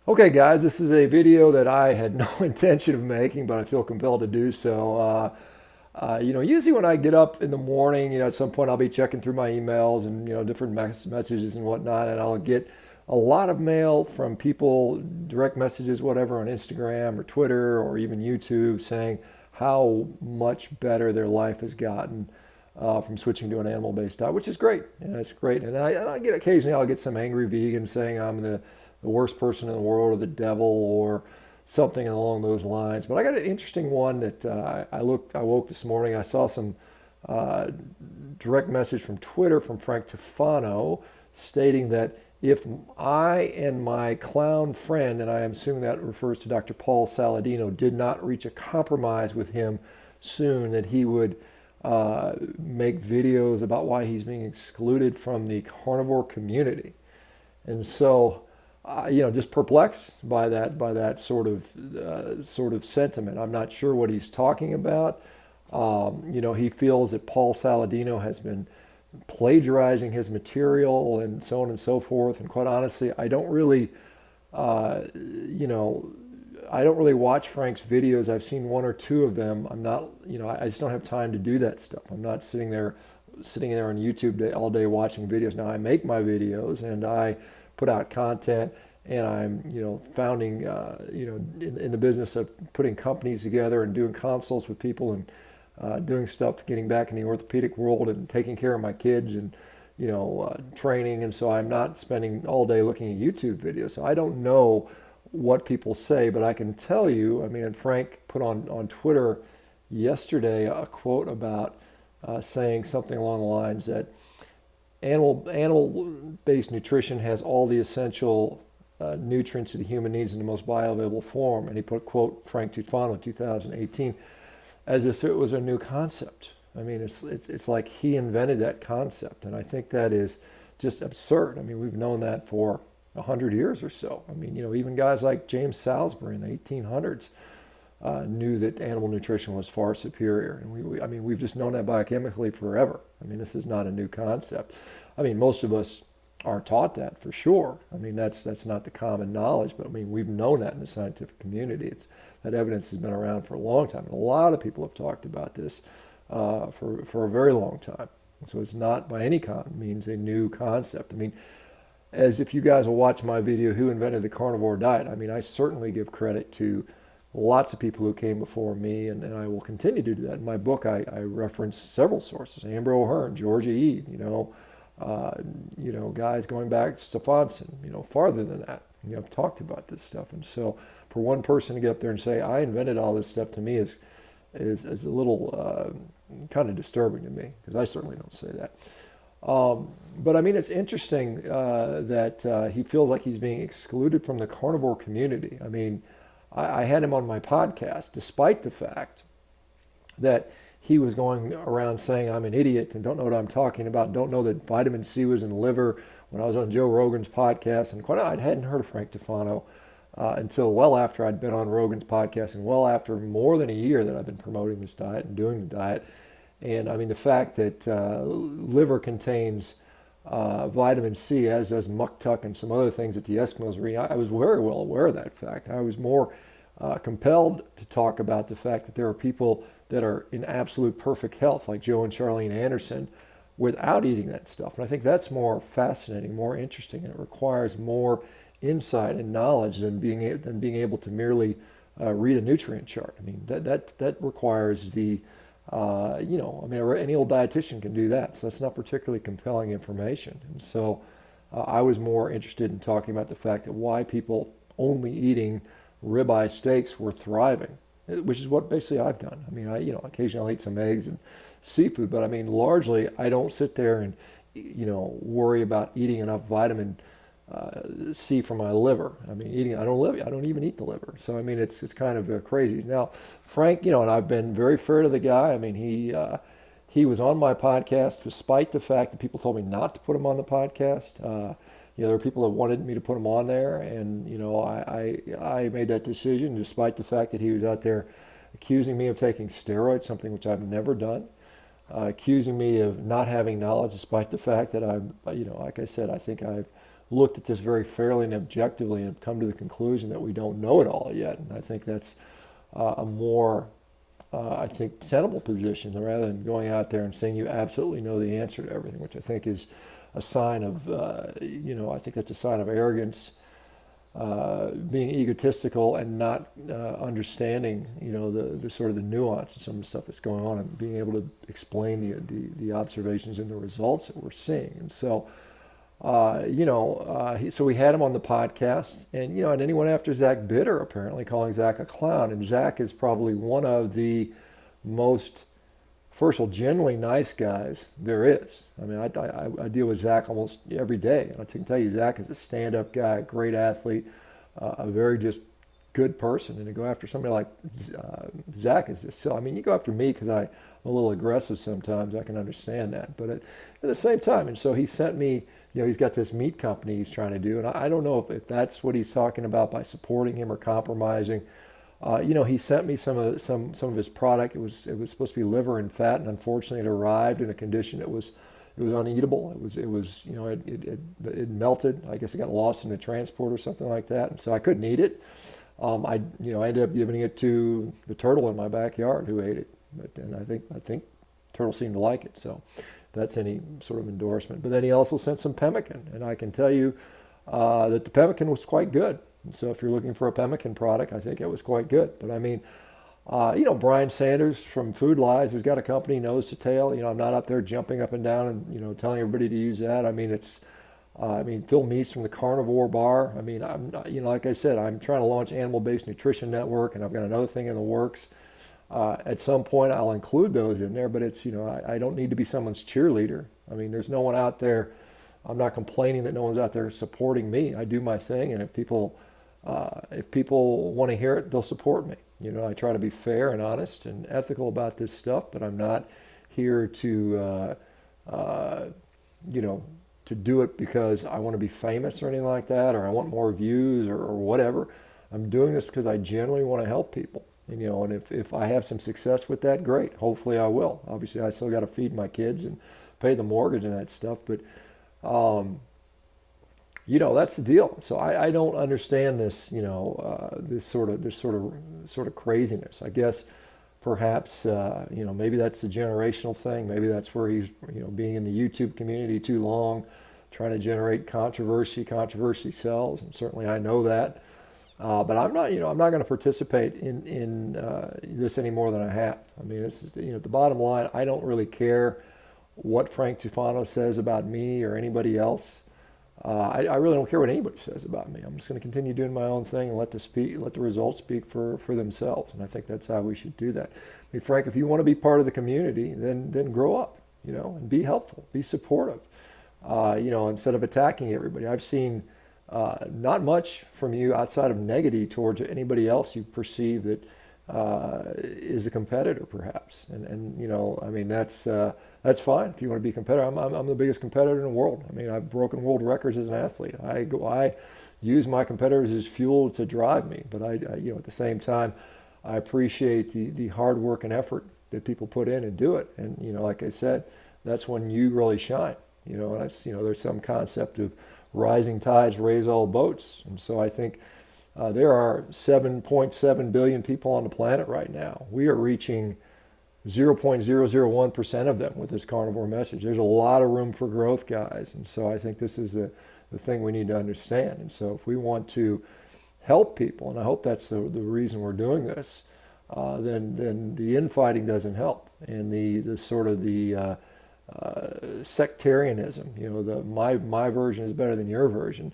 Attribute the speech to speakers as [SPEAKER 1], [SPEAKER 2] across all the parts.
[SPEAKER 1] Okay, guys, this is a video that I had no intention of making, but I feel compelled to do so. Usually when I get up in the morning, at some point I'll be checking through my emails and, different messages and whatnot, and I'll get a lot of mail from people, direct messages, whatever, on Instagram or Twitter or even YouTube saying how much better their life has gotten from switching to an animal-based diet, which is great. It's great. And I get occasionally I'll get some angry vegan saying I'm the worst person in the world or the devil or something along those lines. But I got an interesting one that I woke this morning. I saw some uh, direct message from Twitter from Frank Tufano stating that if I and my clown friend, and I am assuming that refers to Dr. Paul Saladino, did not reach a compromise with him soon, that he would make videos about why he's being excluded from the carnivore community. And so, just perplexed by that sort of sentiment. I'm not sure what he's talking about. He feels that Paul Saladino has been plagiarizing his material and so on and so forth. And quite honestly, I don't really watch Frank's videos. I've seen one or two of them. I'm not, I just don't have time to do that stuff. I'm not sitting there on YouTube all day watching videos. Now I make my videos and I put out content, and I'm, founding, in the business of putting companies together and doing consults with people and doing stuff, getting back in the orthopedic world and taking care of my kids and, training. And so I'm not spending all day looking at YouTube videos. So I don't know what people say, but I can tell you, and Frank put on Twitter yesterday a quote about saying something along the lines that animal-based nutrition has all the essential nutrients that the human needs in the most bioavailable form. And he put, quote, Frank Tufano in 2018, as if it was a new concept. It's like he invented that concept. And I think that is just absurd. We've known that for 100 years or so. Even guys like James Salisbury in the 1800s knew that animal nutrition was far superior. And we've just known that biochemically forever. This is not a new concept. Most of us aren't taught that for sure. That's not the common knowledge, but we've known that in the scientific community. That evidence has been around for a long time. And a lot of people have talked about this for a very long time. So it's not by any means a new concept. As if you guys will watch my video, Who Invented the Carnivore Diet? I certainly give credit to lots of people who came before me, and I will continue to do that. In my book, I reference several sources: Amber O'Hearn, Georgia Ede, guys going back, Stefanson, farther than that. I've talked about this stuff. And so for one person to get up there and say, I invented all this stuff, to me is a little kind of disturbing to me, because I certainly don't say that. But it's interesting that he feels like he's being excluded from the carnivore community. I had him on my podcast, despite the fact that he was going around saying I'm an idiot and don't know what I'm talking about, don't know that vitamin C was in the liver, when I was on Joe Rogan's podcast. And I hadn't heard of Frank Tufano until well after I'd been on Rogan's podcast, and well after more than a year that I've been promoting this diet and doing the diet. And the fact that liver contains vitamin C, as does muktuk and some other things that the Eskimos are eating, I was very well aware of that fact. I was more compelled to talk about the fact that there are people that are in absolute perfect health, like Joe and Charlene Anderson, without eating that stuff. And I think that's more fascinating, more interesting, and it requires more insight and knowledge than being able to merely read a nutrient chart. That requires the any old dietitian can do that. So that's not particularly compelling information. And so I was more interested in talking about the fact that why people only eating ribeye steaks were thriving, which is what basically I've done. Occasionally I'll eat some eggs and seafood, but largely I don't sit there and, worry about eating enough vitamin C for my liver. I don't even eat the liver. So it's kind of crazy. Now, Frank, and I've been very fair to the guy. He was on my podcast despite the fact that people told me not to put him on the podcast. There were people that wanted me to put him on there, and I made that decision despite the fact that he was out there accusing me of taking steroids, something which I've never done. Accusing me of not having knowledge, despite the fact that like I said, I think I've looked at this very fairly and objectively and have come to the conclusion that we don't know it all yet. And I think that's a more, I think, tenable position rather than going out there and saying you absolutely know the answer to everything, which I think is a sign of, I think that's a sign of arrogance, being egotistical and not understanding, the sort of the nuance of some of the stuff that's going on and being able to explain the observations and the results that we're seeing. And so, so we had him on the podcast, and and then he went after Zach Bitter, apparently calling Zach a clown. And Zach is probably one of the most, first of all, genuinely nice guys there is. I mean, I deal with Zach almost every day, and I can tell you, Zach is a stand-up guy, a great athlete, a very just good person. And to go after somebody like Zach is just silly. I mean, you go after me because I'm a little aggressive sometimes. I can understand that, but at the same time, and so he sent me. He's got this meat company he's trying to do, and I don't know if that's what he's talking about by supporting him or compromising. He sent me some of his product. It was supposed to be liver and fat, and unfortunately, it arrived in a condition that was uneatable. It melted. I guess it got lost in the transport or something like that, and so I couldn't eat it. I ended up giving it to the turtle in my backyard who ate it, and I think turtle seemed to like it. So that's any sort of endorsement. But then he also sent some pemmican, and I can tell you that the pemmican was quite good. And so if you're looking for a pemmican product, I think it was quite good. But I mean, Brian Sanders from Food Lies has got a company, Nose to Tail. I'm not up there jumping up and down and telling everybody to use that. I mean, Phil Meese from the Carnivore Bar. I mean, I'm not, like I said, I'm trying to launch Animal-Based Nutrition Network, and I've got another thing in the works. At some point, I'll include those in there, but it's, I don't need to be someone's cheerleader. I mean, there's no one out there. I'm not complaining that no one's out there supporting me. I do my thing, and if people want to hear it, they'll support me. I try to be fair and honest and ethical about this stuff, but I'm not here to, to do it because I want to be famous or anything like that, or I want more views or whatever. I'm doing this because I genuinely want to help people. And if I have some success with that, great. Hopefully I will. Obviously, I still got to feed my kids and pay the mortgage and that stuff. But, that's the deal. So I don't understand this, this sort of craziness. I guess perhaps, maybe that's the generational thing. Maybe that's where he's, being in the YouTube community too long, trying to generate controversy. Controversy sells, and certainly I know that. But I'm not going to participate in this any more than I have. I mean, it's the bottom line. I don't really care what Frank Tufano says about me or anybody else. I really don't care what anybody says about me. I'm just going to continue doing my own thing and let the results speak for themselves. And I think that's how we should do that. I mean, Frank, if you want to be part of the community, then grow up, and be helpful, be supportive, instead of attacking everybody. I've seen not much from you outside of negativity towards anybody else you perceive that is a competitor, perhaps. And I mean, that's fine if you want to be a competitor. I'm the biggest competitor in the world. I mean, I've broken world records as an athlete. I use my competitors as fuel to drive me. But I at the same time, I appreciate the hard work and effort that people put in and do it. And like I said, that's when you really shine. And there's some concept of rising tides raise all boats. And so I think there are 7.7 billion people on the planet right now. We are reaching 0.001% of them with this carnivore message. There's a lot of room for growth, guys. And so I think this is the thing we need to understand. And so if we want to help people, and I hope that's the reason we're doing this, then the infighting doesn't help. And the sort of the sectarianism, my version is better than your version,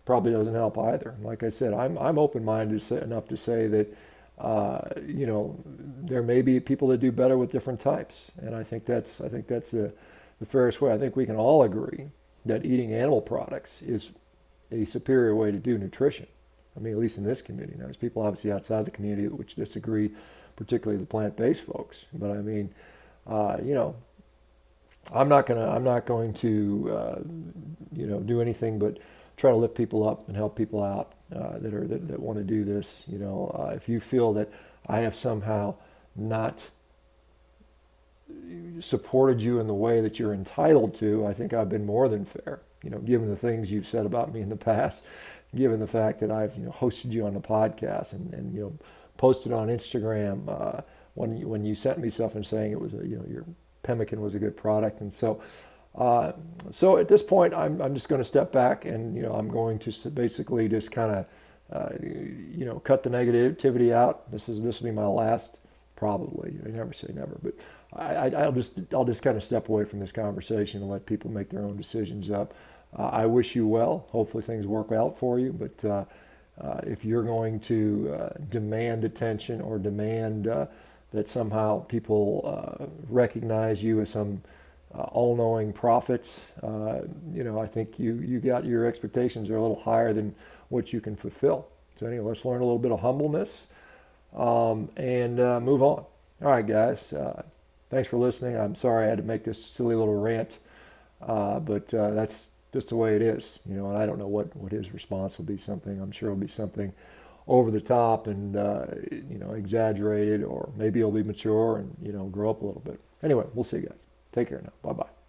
[SPEAKER 1] probably doesn't help either. Like I said, I'm open-minded enough to say that there may be people that do better with different types, and I think that's the fairest way. I think we can all agree that eating animal products is a superior way to do nutrition. I mean, at least in this community. Now, there's people obviously outside the community which disagree, particularly the plant-based folks. But I mean, I'm not going to do anything but try to lift people up and help people out that want to do this. If you feel that I have somehow not supported you in the way that you're entitled to, I think I've been more than fair. given the things you've said about me in the past, given the fact that I've hosted you on the podcast and posted on Instagram when you sent me stuff and saying it was your pemmican was a good product, and so at this point I'm just going to step back and I'm going to basically just kind of cut the negativity out. This will be my last, probably. I never say never, but I'll just kind of step away from this conversation and let people make their own decisions up. I wish you well. Hopefully things work out for you. But if you're going to demand attention or demand that somehow people recognize you as some all-knowing prophets, I think you got your expectations are a little higher than what you can fulfill. So anyway, let's learn a little bit of humbleness and move on. All right, guys. Thanks for listening. I'm sorry I had to make this silly little rant, but that's just the way it is, and I don't know what his response will be. I'm sure it'll be something over the top and, exaggerated, or maybe he'll be mature and, grow up a little bit. Anyway, we'll see you guys. Take care now. Bye-bye.